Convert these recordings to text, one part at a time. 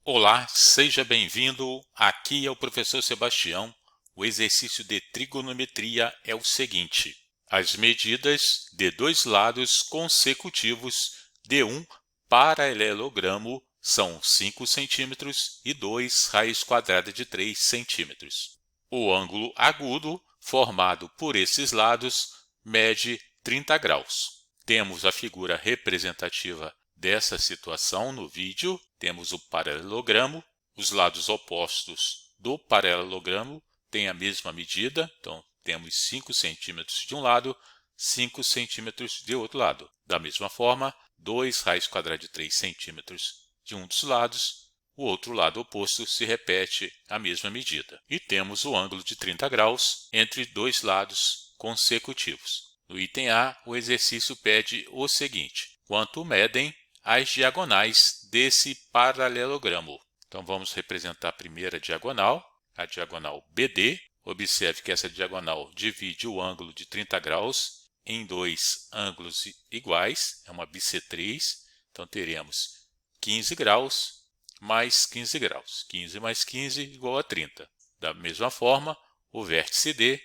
Olá, seja bem-vindo. Aqui é o professor Sebastião. O exercício de trigonometria é o seguinte: as medidas de dois lados consecutivos de um paralelogramo são 5 centímetros e 2 raiz quadrada de 3 centímetros. O ângulo agudo formado por esses lados mede 30 graus. Temos a figura representativa dessa situação no vídeo. Temos o paralelogramo, os lados opostos do paralelogramo têm a mesma medida, então temos 5 centímetros de um lado, 5 centímetros de outro lado. Da mesma forma, 2 raiz quadrada de 3 centímetros de um dos lados, o outro lado oposto se repete a mesma medida. E temos o ângulo de 30 graus entre dois lados consecutivos. No item A, o exercício pede o seguinte: quanto medem as diagonais desse paralelogramo? Então vamos representar a primeira diagonal, a diagonal BD. Observe que essa diagonal divide o ângulo de 30 graus em dois ângulos iguais, é uma bissetriz. Então teremos 15 graus mais 15 graus. 15 mais 15 igual a 30. Da mesma forma, o vértice D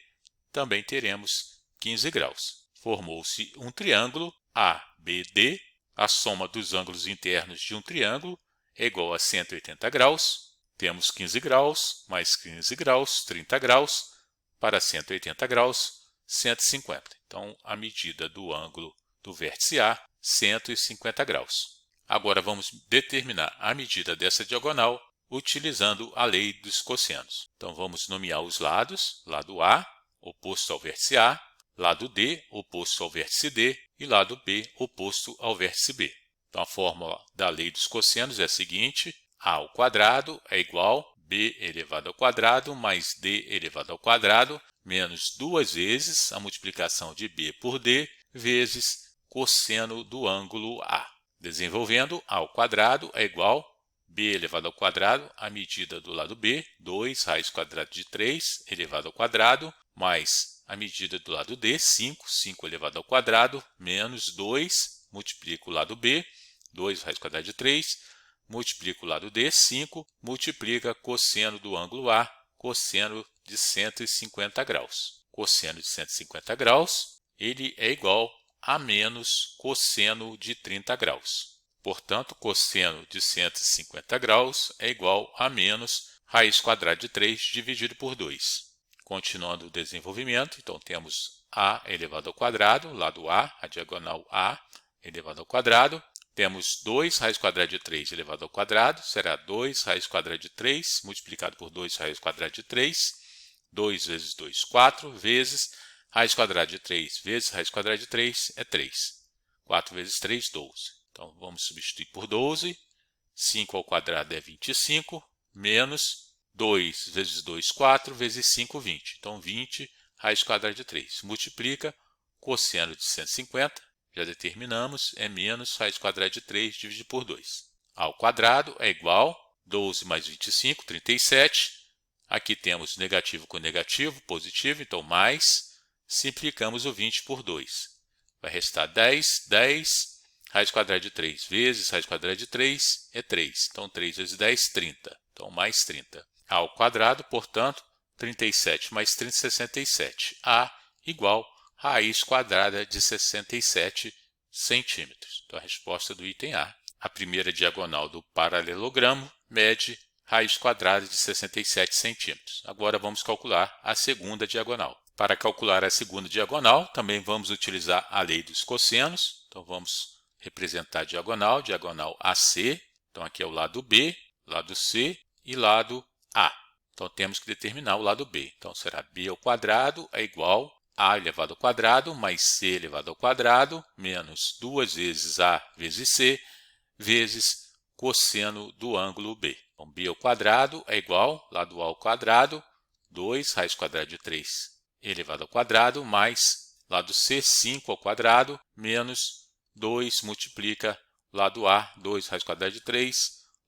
também teremos 15 graus. Formou-se um triângulo ABD. A soma dos ângulos internos de um triângulo é igual a 180 graus. Temos 15 graus mais 15 graus, 30 graus. Para 180 graus, 150. Então, a medida do ângulo do vértice A, 150 graus. Agora, vamos determinar a medida dessa diagonal utilizando a lei dos cossenos. Então, vamos nomear os lados. Lado A, oposto ao vértice A. Lado D, oposto ao vértice D. E lado B, oposto ao vértice B. Então, a fórmula da lei dos cossenos é a seguinte: A ao quadrado é igual a B elevado ao quadrado mais D elevado ao quadrado menos duas vezes a multiplicação de B por D vezes cosseno do ângulo A. Desenvolvendo, A ao quadrado é igual a B elevado ao quadrado, a medida do lado B, 2 raiz quadrada de 3 elevado ao quadrado, mais a medida do lado D, 5 elevado ao quadrado, menos 2, multiplica o lado B, 2 raiz quadrada de 3, multiplica o lado D, 5, multiplica cosseno do ângulo A, cosseno de 150 graus. Cosseno de 150 graus, ele é igual a menos cosseno de 30 graus. Portanto, cosseno de 150 graus é igual a menos raiz quadrada de 3 dividido por 2. Continuando o desenvolvimento, então temos A elevado ao quadrado, lado A, a diagonal A elevado ao quadrado. Temos 2 raiz quadrada de 3 elevado ao quadrado, será 2 raiz quadrada de 3 multiplicado por 2 raiz quadrada de 3. 2 vezes 2, 4, vezes raiz quadrada de 3 vezes raiz quadrada de 3 é 3. 4 vezes 3, 12. Então, vamos substituir por 12. 5 ao quadrado é 25, menos 2 vezes 2, 4, vezes 5, 20. Então, 20 raiz quadrada de 3. Multiplica cosseno de 150, já determinamos, é menos raiz quadrada de 3 dividido por 2. A ao quadrado é igual a 12 mais 25, 37. Aqui temos negativo com negativo, positivo, então mais. Simplificamos o 20 por 2. Vai restar 10, 10. Raiz quadrada de 3 vezes raiz quadrada de 3 é 3. Então, 3 vezes 10, 30. Então, mais 30. A ao quadrado, portanto, 37 mais 30, 67. A igual a raiz quadrada de 67 centímetros. Então, a resposta do item A. A primeira diagonal do paralelogramo mede raiz quadrada de 67 centímetros. Agora, vamos calcular a segunda diagonal. Para calcular a segunda diagonal, também vamos utilizar a lei dos cossenos. Então, vamos representar a diagonal, diagonal AC. Então, aqui é o lado B, lado C e lado A. Então, temos que determinar o lado B. Então, será B ao quadrado é igual a elevado ao quadrado mais C elevado ao quadrado menos 2 vezes A vezes C vezes cosseno do ângulo B. Então, B ao quadrado é igual, lado A ao quadrado, 2 raiz quadrada de 3 elevado ao quadrado mais lado C, 5 ao quadrado, menos 2 multiplica lado A, 2 raiz quadrada de 3,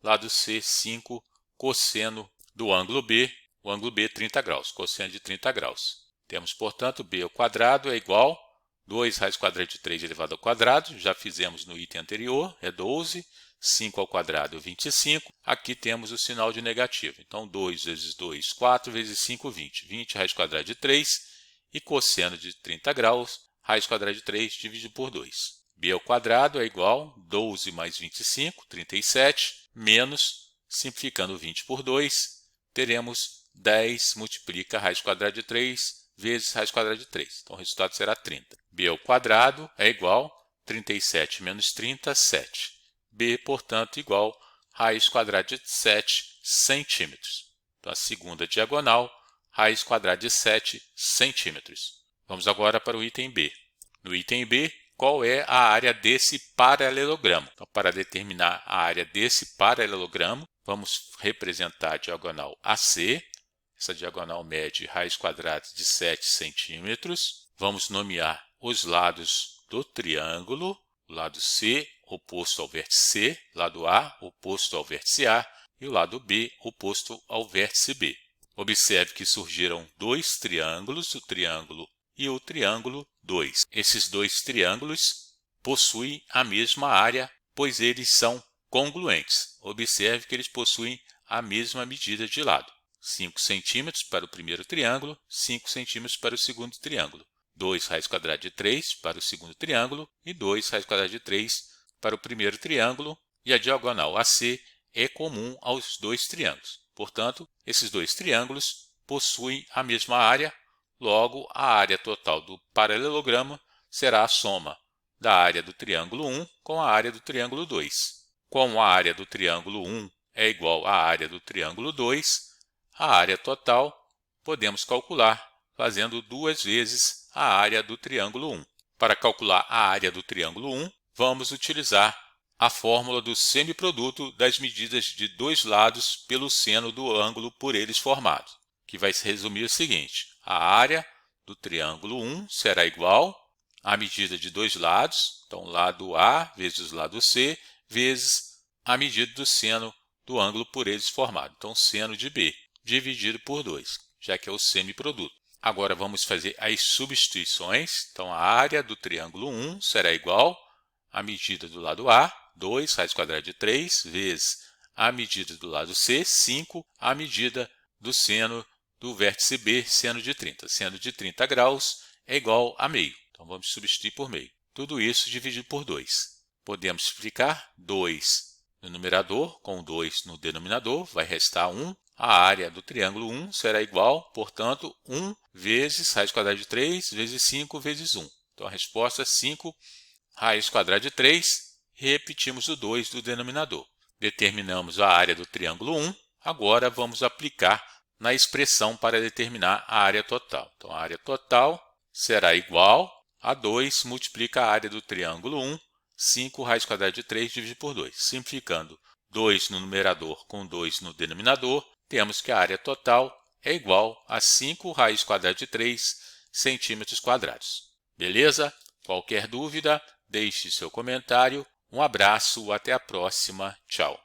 lado C, 5, cosseno do ângulo B, o ângulo B 30 graus, cosseno de 30 graus. Temos, portanto, B ao quadrado é igual a 2 raiz quadrada de 3 elevado ao quadrado, já fizemos no item anterior, é 12, 5 ao quadrado, 25. Aqui temos o sinal de negativo. Então, 2 vezes 2, 4, vezes 5, 20. 20 raiz quadrada de 3. E cosseno de 30 graus, raiz quadrada de 3 dividido por 2. B ao quadrado é igual a 12 mais 25, 37, menos, simplificando 20 por 2, teremos 10 multiplica raiz quadrada de 3 vezes raiz quadrada de 3. Então, o resultado será 30. B ao quadrado é igual a 37 menos 30, 7. B, portanto, igual a raiz quadrada de 7 centímetros. Então, a segunda diagonal, raiz quadrada de 7 centímetros. Vamos agora para o item B. No item B, qual é a área desse paralelogramo? Então, para determinar a área desse paralelogramo, vamos representar a diagonal AC. Essa diagonal mede raiz quadrada de 7 centímetros. Vamos nomear os lados do triângulo. O lado C, oposto ao vértice C. Lado A, oposto ao vértice A. E o lado B, oposto ao vértice B. Observe que surgiram dois triângulos, o triângulo e o triângulo 2. Esses dois triângulos possuem a mesma área, pois eles são congruentes. Observe que eles possuem a mesma medida de lado. 5 centímetros para o primeiro triângulo, 5 centímetros para o segundo triângulo. 2 raiz quadrada de 3 para o segundo triângulo e 2 raiz quadrada de 3 para o primeiro triângulo. E a diagonal AC é comum aos dois triângulos. Portanto, esses dois triângulos possuem a mesma área. Logo, a área total do paralelogramo será a soma da área do triângulo 1 com a área do triângulo 2. Como a área do triângulo 1 é igual à área do triângulo 2, a área total podemos calcular fazendo 2 vezes a área do triângulo 1. Para calcular a área do triângulo 1, vamos utilizar a fórmula do semiproduto das medidas de dois lados pelo seno do ângulo por eles formado, que vai se resumir o seguinte: a área do triângulo 1 será igual à medida de dois lados, então lado A vezes lado C, vezes a medida do seno do ângulo por eles formado, então seno de B, dividido por 2, já que é o semiproduto. Agora vamos fazer as substituições. Então, a área do triângulo 1 será igual à medida do lado A, 2 raiz quadrada de 3, vezes a medida do lado C, 5, a medida do seno do vértice B, seno de 30. Seno de 30 graus é igual a meio. Então, vamos substituir por meio. Tudo isso dividido por 2. Podemos explicar 2 no numerador com 2 no denominador, vai restar 1. A área do triângulo 1 será igual, portanto, 1 vezes raiz quadrada de 3 vezes 5 vezes 1. Então, a resposta é 5 raiz quadrada de 3. Repetimos o 2 do denominador. Determinamos a área do triângulo 1. Agora, vamos aplicar na expressão para determinar a área total. Então, a área total será igual a 2 multiplica a área do triângulo 1, 5 raiz quadrada de 3 dividido por 2. Simplificando 2 no numerador com 2 no denominador, temos que a área total é igual a 5 raiz quadrada de 3 centímetros quadrados. Beleza? Qualquer dúvida, deixe seu comentário. Um abraço, até a próxima. Tchau.